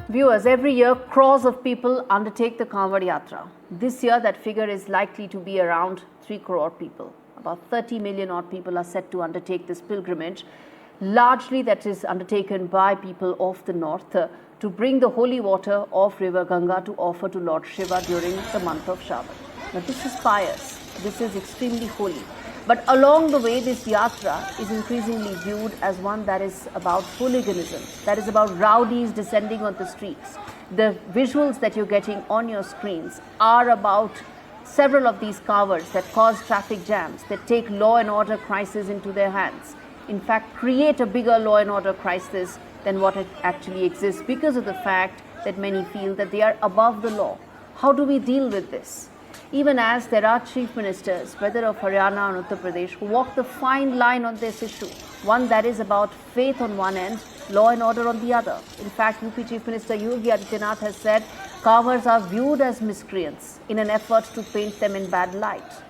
Viewers, every year crores of people undertake the Kanwar Yatra. This year that figure is likely to be around 3 crore people. About 30 million odd people are set to undertake this pilgrimage. Largely that is undertaken by people of the north to bring the holy water of river Ganga to offer to Lord Shiva during the month of Shiva. Now this is pious, this is extremely holy. But along the way, this yatra is increasingly viewed as one that is about hooliganism, that is about rowdies descending on the streets. The visuals that you're getting on your screens are about several of these covers that cause traffic jams, that take law and order crisis into their hands. In fact, create a bigger law and order crisis than what it actually exists because of the fact that many feel that they are above the law. How do we deal with this? Even as there are chief ministers, whether of Haryana or Uttar Pradesh, who walk the fine line on this issue, one that is about faith on one end, law and order on the other. In fact, UP Chief Minister Yogi has said Kanwars are viewed as miscreants in an effort to paint them in bad light.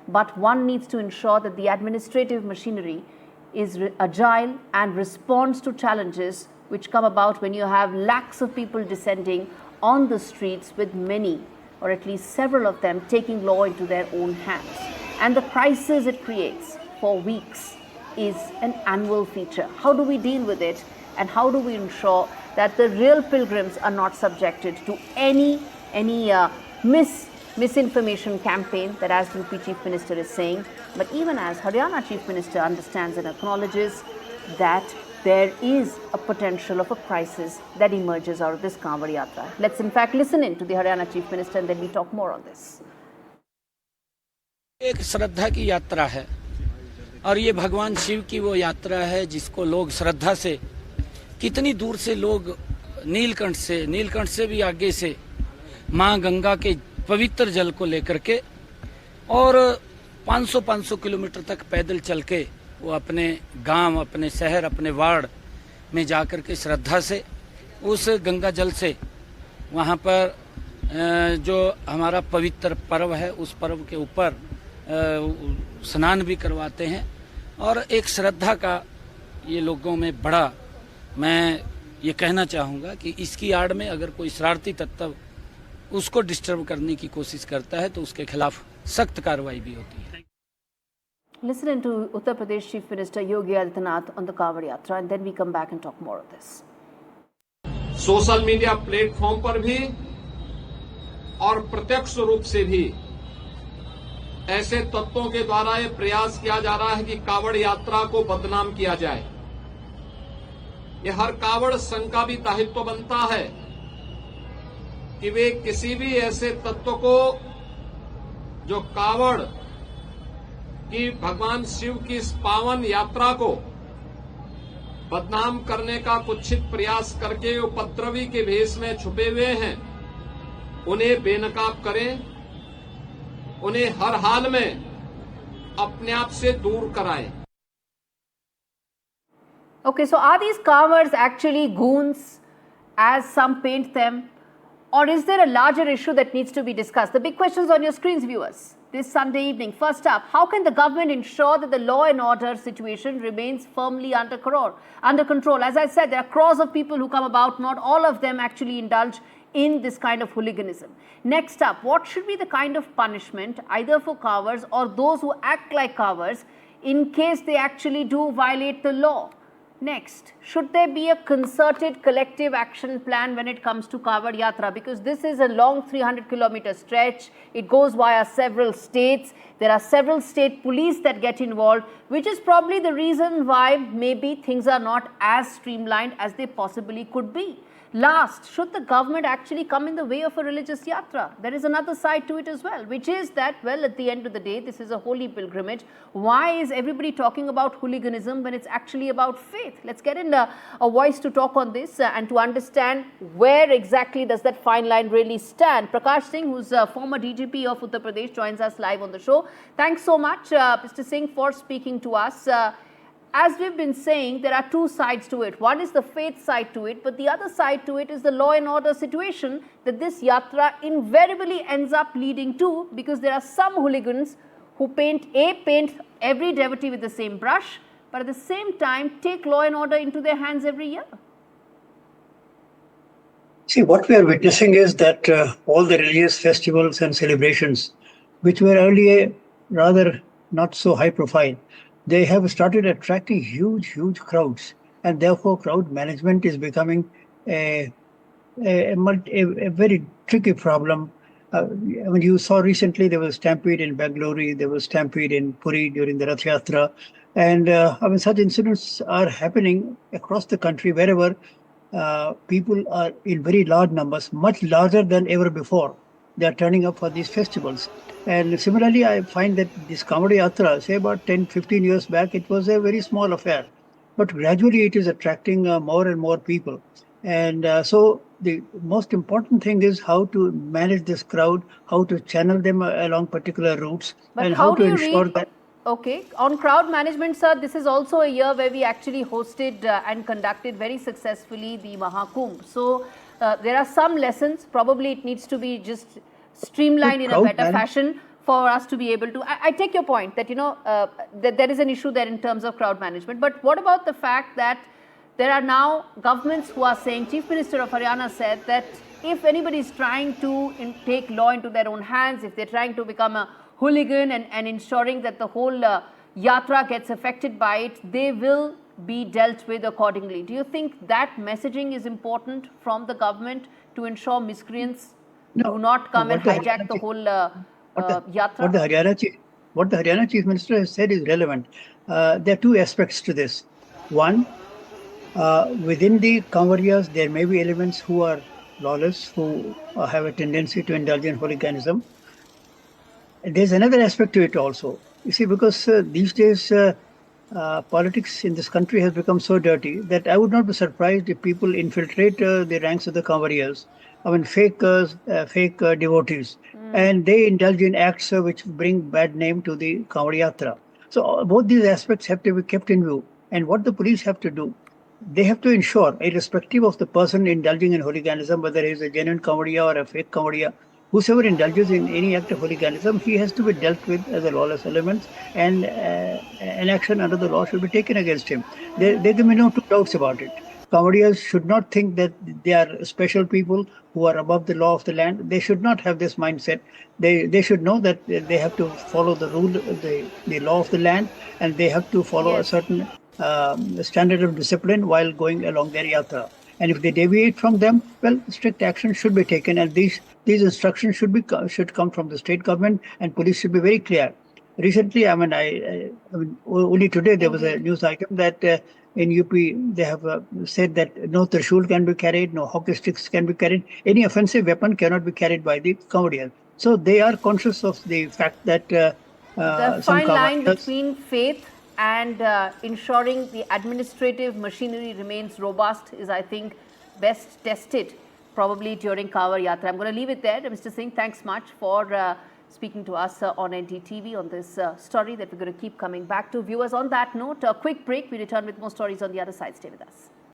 But one needs to ensure that the administrative machinery is agile and responds to challenges which come about when you have lakhs of people descending on the streets with many, or at least several of them, taking law into their own hands. And the crisis it creates for weeks is an annual feature. How do we deal with it, and how do we ensure that the real pilgrims are not subjected to any misinformation campaign that, as the UP Chief Minister is saying, but even as Haryana Chief Minister understands and acknowledges that there is a potential of a crisis that emerges out of this Kanwar Yatra. Let's in fact listen in to the Haryana Chief Minister and then we talk more on this. एक श्रद्धा की यात्रा है और ये भगवान शिव की वो यात्रा है जिसको लोग श्रद्धा से, कितनी दूर से लोग नीलकंठ से भी आगे से मां गंगा के पवित्र जल को लेकर के और 500 किलोमीटर तक पैदल चल के वो अपने गांव, अपने शहर, अपने वार्ड में जाकर के श्रद्धा से उस गंगा जल से वहां पर जो हमारा पवित्र पर्व है उस पर्व के ऊपर स्नान भी करवाते हैं और एक श्रद्धा का ये लोगों में बड़ा, मैं ये कहना चाहूँगा कि इसकी आड़ में अगर कोई शरारती तत्व उसको डिस्टर्ब करने की कोशिश करता है तो उसके खिलाफ सख्त कार्रवाई भी होती है. Listen to Uttar Pradesh Chief Minister Yogi Adityanath on the Kanwar Yatra and then we come back and talk more of this. Social media platform पर भी और प्रत्यक्ष रूप से भी ऐसे तत्वों के द्वारा ये प्रयास किया जा रहा है कि कांवड़ यात्रा को बदनाम किया जाए. ये हर कांवड़ संघ का भी दायित्व बनता है कि वे किसी भी ऐसे तत्व को जो कांवड़ कि भगवान शिव की इस पावन यात्रा को बदनाम करने का कुत्सित प्रयास करके उपद्रवी के भेष में छुपे हुए हैं, उन्हें बेनकाब करें, उन्हें हर हाल में अपने आप से दूर कराएं. Okay, so are these Kanwars actually goons as some paint them, or is there a larger issue that needs to be discussed? The big questions on your screens, viewers. This Sunday evening. First up, how can the government ensure that the law and order situation remains firmly under control? As I said, there are crores of people who come about. Not all of them actually indulge in this kind of hooliganism. Next up, what should be the kind of punishment either for Kanwars or those who act like Kanwars in case they actually do violate the law? Next, should there be a concerted collective action plan when it comes to Kanwar Yatra? Because this is a long 300-kilometer stretch. It goes via several states. There are several state police that get involved, which is probably the reason why maybe things are not as streamlined as they possibly could be. Last, should the government actually come in the way of a religious yatra? There is another side to it as well, which is that, well, at the end of the day, this is a holy pilgrimage. Why is everybody talking about hooliganism when it's actually about faith? Let's get in a voice to talk on this and to understand where exactly does that fine line really stand. Prakash Singh, who's a former DGP of Uttar Pradesh, joins us live on the show. Thanks so much, Mr. Singh, for speaking to us. As we've been saying, there are two sides to it. One is the faith side to it, but the other side to it is the law and order situation that this yatra invariably ends up leading to, because there are some hooligans who paint every devotee with the same brush, but at the same time take law and order into their hands every year. See, what we are witnessing is that all the religious festivals and celebrations, which were earlier rather not so high profile, they have started attracting huge crowds. And therefore, crowd management is becoming a, a very tricky problem. I mean, you saw recently there was a stampede in Bangalore, there was stampede in Puri during the Rath Yatra. And I mean, such incidents are happening across the country wherever people are in very large numbers, much larger than ever before. They are turning up for these festivals. And similarly, I find that this Kanwar Yatra, say about 10, 15 years back, it was a very small affair. But gradually it is attracting more and more people. And so the most important thing is how to manage this crowd, how to channel them along particular routes, But and how how to do you ensure read? that. Okay, on crowd management, sir, this is also a year where we actually hosted and conducted very successfully the Mahakumbh. So there are some lessons. Probably it needs to be just streamlined in a Crowd better fashion for us to be able to. I take your point that that there is an issue there in terms of crowd management. But what about the fact that there are now governments who are saying, Chief Minister of Haryana said that if anybody is trying to take law into their own hands, if they're trying to become a hooligan and ensuring that the whole yatra gets affected by it, they will be dealt with accordingly. Do you think that messaging is important from the government to ensure miscreants do not come and hijack the whole yatra? What the Haryana Chief Minister has said is relevant. There are two aspects to this. One, within the Kanwariyas, there may be elements who are lawless, who have a tendency to indulge in hooliganism. There's another aspect to it also. You see, because these days politics in this country has become so dirty that I would not be surprised if people infiltrate the ranks of the Kanwariyas. I mean, fake devotees, and they indulge in acts which bring bad name to the Kanwar Yatra. So both these aspects have to be kept in view. And what the police have to do, they have to ensure, irrespective of the person indulging in hooliganism, whether he is a genuine Kanwariya or a fake Kanwariya, whosoever indulges in any act of hooliganism, he has to be dealt with as a lawless element, and an action under the law should be taken against him. There can be no two doubts about it. Kanwariyas should not think that they are special people who are above the law of the land. They should not have this mindset. They should know that they have to follow the rule, the law of the land, and they have to follow a Yes. certain standard of discipline while going along their yatra. And if they deviate from them, well, strict action should be taken, and these instructions should come from the state government, and police should be very clear. Recently, I mean, only today there was a Indeed. news item that in UP they have said that no trishul can be carried, no hockey sticks can be carried, any offensive weapon cannot be carried by the Kanwariyas. So they are conscious of the fact that The some fine line Kanwariyas. between faith and ensuring the administrative machinery remains robust is, I think, best tested probably during Kanwar Yatra. I'm going to leave it there. Mr. Singh, thanks much for speaking to us on NDTV on this story that we're going to keep coming back to. Viewers, on that note, a quick break. We return with more stories on the other side. Stay with us.